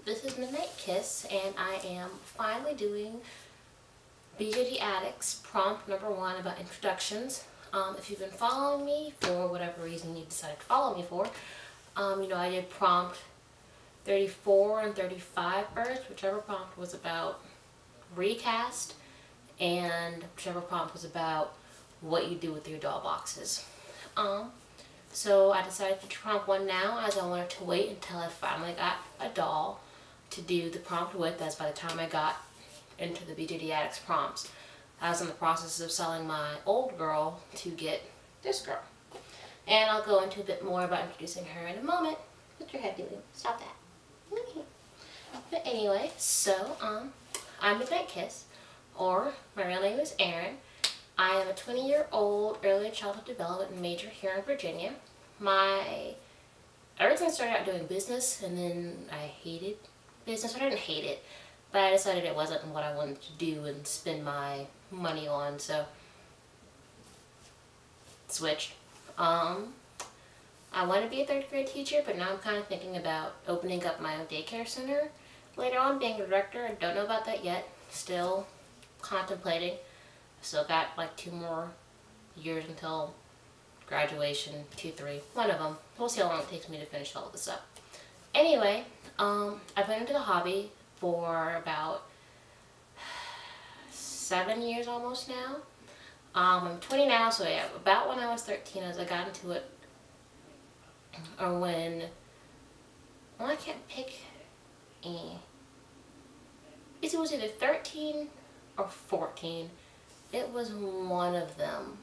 This is Midnight Kiss, and I am finally doing BJD Addicts prompt number 1 about introductions. If you've been following me for whatever reason you decided to follow me for, you know I did prompt 34 and 35 first, whichever prompt was about recast, and whichever prompt was about what you do with your doll boxes. So I decided to do prompt 1 now, as I wanted to wait until I finally got a doll to do the prompt with, as by the time I got into the BJD Addicts prompts, I was in the process of selling my old girl to get this girl. And I'll go into a bit more about introducing her in a moment. What's your head doing? Stop that. But anyway, so I'm Midnight Kiss, or my real name is Erin. I am a 20-year-old early childhood development major here in Virginia. Everything started out doing business, and then I hated business. I didn't hate it, but I decided it wasn't what I wanted to do and spend my money on, so switched. I want to be a 3rd grade teacher, but now I'm kind of thinking about opening up my own daycare center later on, being a director. I don't know about that yet. Still contemplating. Still got like 2 more years until graduation, 2, 3, one of them. We'll see how long it takes me to finish all of this up. Anyway, I've been into the hobby for about 7 years almost now. I'm 20 now, so yeah, about when I was 13 as I got into it, or when, well, I can't pick any. It was either 13 or 14. It was one of them.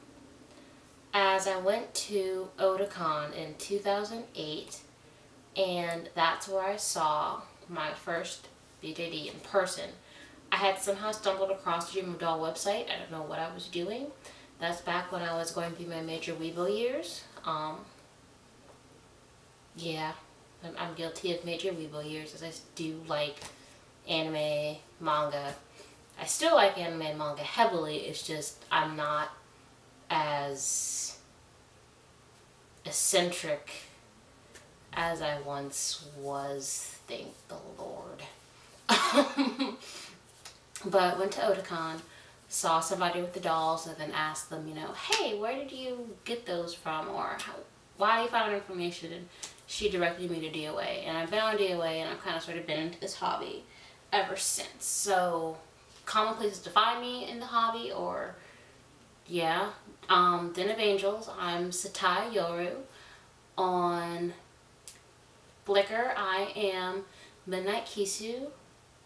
As I went to Otakon in 2008, and that's where I saw my first BJD in person. I had somehow stumbled across the Dream of Doll website. I don't know what I was doing. That's back when I was going through my major Weebo years. Yeah, I'm guilty of major Weebo years, as I do like anime, manga. I still like anime and manga heavily, it's just I'm not as eccentric as I once was, thank the Lord. But went to Otakon, saw somebody with the dolls, and then asked them, you know, hey, where did you get those from, or why do you find information? And she directed me to DOA, and I've been on DOA, and I've kind of sort of been into this hobby ever since. So common places to find me in the hobby, or yeah, Den of Angels, I'm Satai Yoru. On Flickr, I am Midnight Kisu.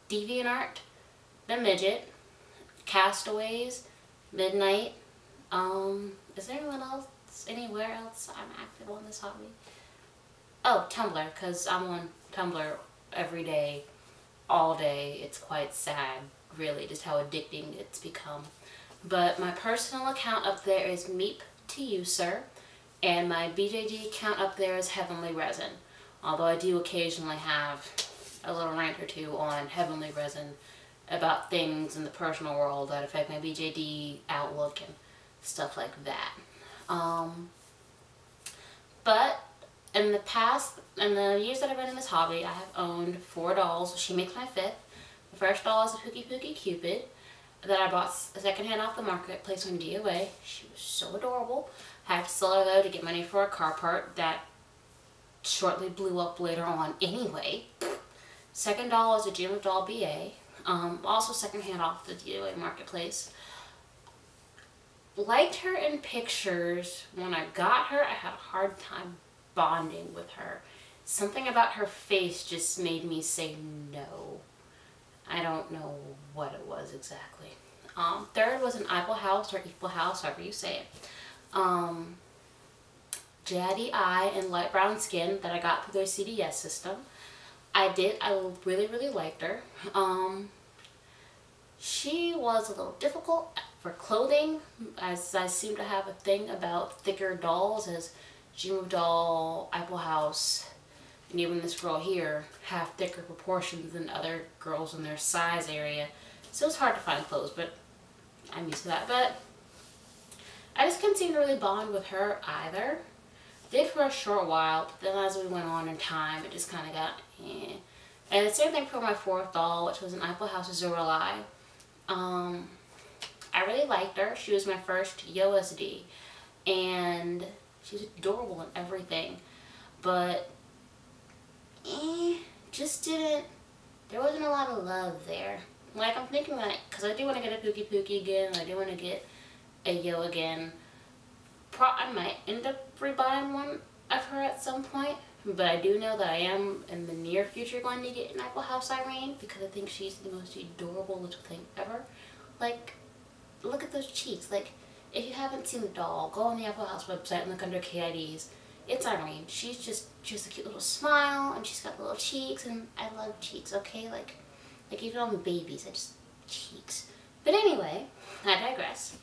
DeviantArt, The Midget. Castaways, Midnight. Is there anyone else, anywhere else I'm active on this hobby? Oh, Tumblr, because I'm on Tumblr every day, all day. It's quite sad, really, just how addicting it's become. But my personal account up there is Meep to You Sir, and my BJD account up there is Heavenly Resin. Although I do occasionally have a little rant or two on Heavenly Resin about things in the personal world that affect my BJD outlook and stuff like that. But in the years that I've been in this hobby, I have owned 4 dolls. She makes my 5th. The first doll is a Pookie Pookie Cupid that I bought secondhand off the marketplace on DOA. She was so adorable. I had to sell her though to get money for a car part that shortly blew up later on anyway. Second doll is a Dream of Doll BA. Also secondhand off the DOA marketplace. Liked her in pictures. When I got her, I had a hard time bonding with her. Something about her face just made me say no. I don't know what it was exactly. Third was an Apple House, or Equal House, however you say it. Jaddy Eye and light brown skin that I got through their CDS system. I really, really liked her. She was a little difficult for clothing, as I seem to have a thing about thicker dolls, as Dream of Doll, Apple House, and even this girl here have thicker proportions than other girls in their size area. So it's hard to find clothes, but I'm used to that. But I just couldn't seem to really bond with her either. Did for a short while, but then as we went on in time, it just kind of got eh. And the same thing for my fourth doll, which was an Apple House Zorelei. I really liked her. She was my first YOSD, and she's adorable and everything, but just didn't, there wasn't a lot of love there. Like, I'm thinking that, because I do want to get a Pookie Pookie again, I do want to get a Yo again. I might end up rebuying one of her at some point, but I do know that I am in the near future going to get an Apple House Irene, because I think she's the most adorable little thing ever. Like, look at those cheeks. Like, if you haven't seen the doll, go on the Apple House website and look under KIDs. It's Irene. She has a cute little smile, and she's got little cheeks, and I love cheeks, okay? Like even on babies, cheeks. But anyway, I digress.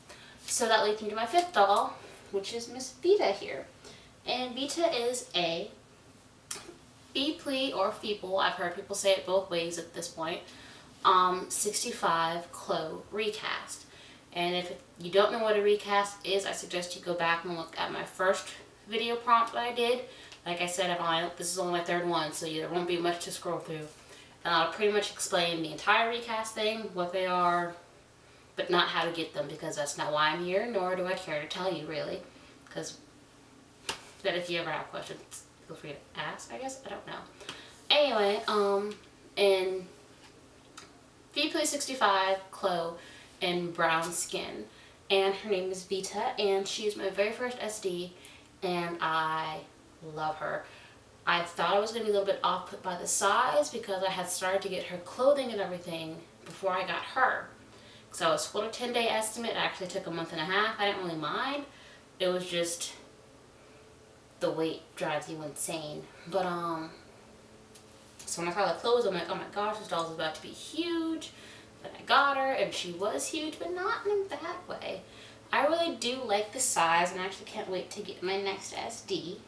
So that leads me to my fifth doll, which is Miss Vita here. And Vita is a Feeply or Feeple, I've heard people say it both ways at this point, 65 Chloe recast. And if you don't know what a recast is, I suggest you go back and look at my first video prompt that I did. Like I said, this is only my third one, so there won't be much to scroll through. And I'll pretty much explain the entire recast thing, what they are, but not how to get them, because that's not why I'm here, nor do I care to tell you, really. Because that if you ever have questions, feel free to ask, I guess. I don't know. Anyway, in Feeply 65 Chloe in brown skin, and her name is Vita, and she's my very first SD, and I love her. I thought I was going to be a little bit off-put by the size, because I had started to get her clothing and everything before I got her. So I was told a 10-day estimate. It actually took a month and a half. I didn't really mind. It was just the weight drives you insane. But so when I saw the clothes, I'm like, oh my gosh, this doll's about to be huge. Then I got her, and she was huge, but not in a bad way. I really do like the size, and I actually can't wait to get my next SD,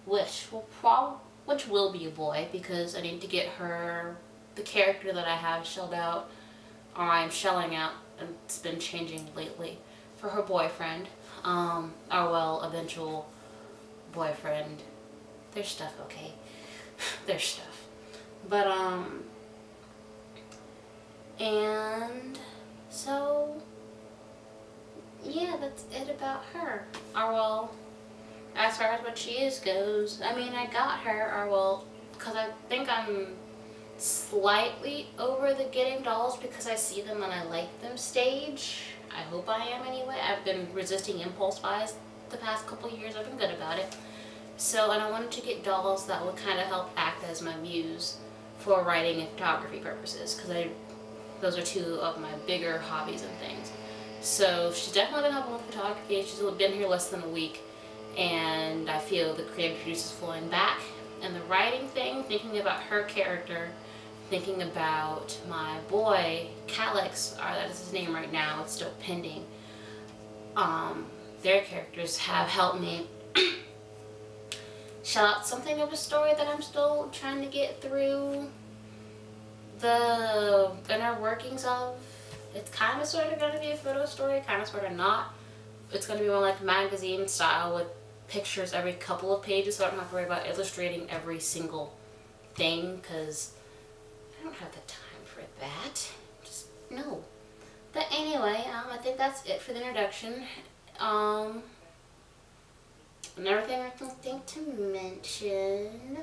which will be a boy, because I need to get her the character that I have shelled out, or I'm shelling out, and it's been changing lately, for her boyfriend, or well, eventual boyfriend. There's stuff, okay? There's stuff. But, and so, yeah, that's it about her. Or well, as far as what she is goes, I mean, I got her, or well, because I think I'm slightly over the getting dolls because I see them and I like them stage. I hope I am anyway. I've been resisting impulse buys the past couple years. I've been good about it. So, and I wanted to get dolls that would kind of help act as my muse for writing and photography purposes, because those are two of my bigger hobbies and things. So she's definitely been helping with photography. She's been here less than a week, and I feel the creative juice is flowing back. And the writing thing, thinking about her character, thinking about my boy, Calix, or that is his name right now, it's still pending. Their characters have helped me shell out something of a story that I'm still trying to get through the inner workings of. It's kind of sort of going to be a photo story, kind of sort of not. It's going to be more like magazine style with pictures every couple of pages, so I don't have to worry about illustrating every single thing, because I don't have the time for that. Just no. But anyway, I think that's it for the introduction. Another thing I can think to mention.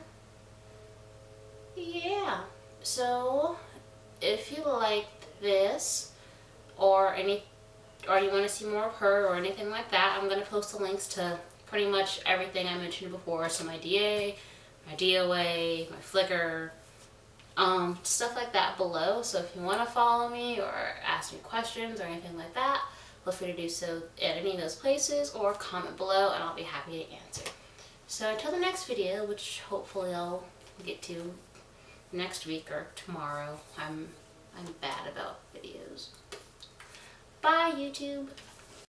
Yeah. So, if you liked this, or you want to see more of her or anything like that, I'm going to post the links to pretty much everything I mentioned before. So my DA, my DOA, my Flickr, stuff like that below. So if you want to follow me or ask me questions or anything like that, feel free to do so at any of those places, or comment below and I'll be happy to answer. So until the next video, which hopefully I'll get to next week or tomorrow. I'm bad about videos. Bye, YouTube.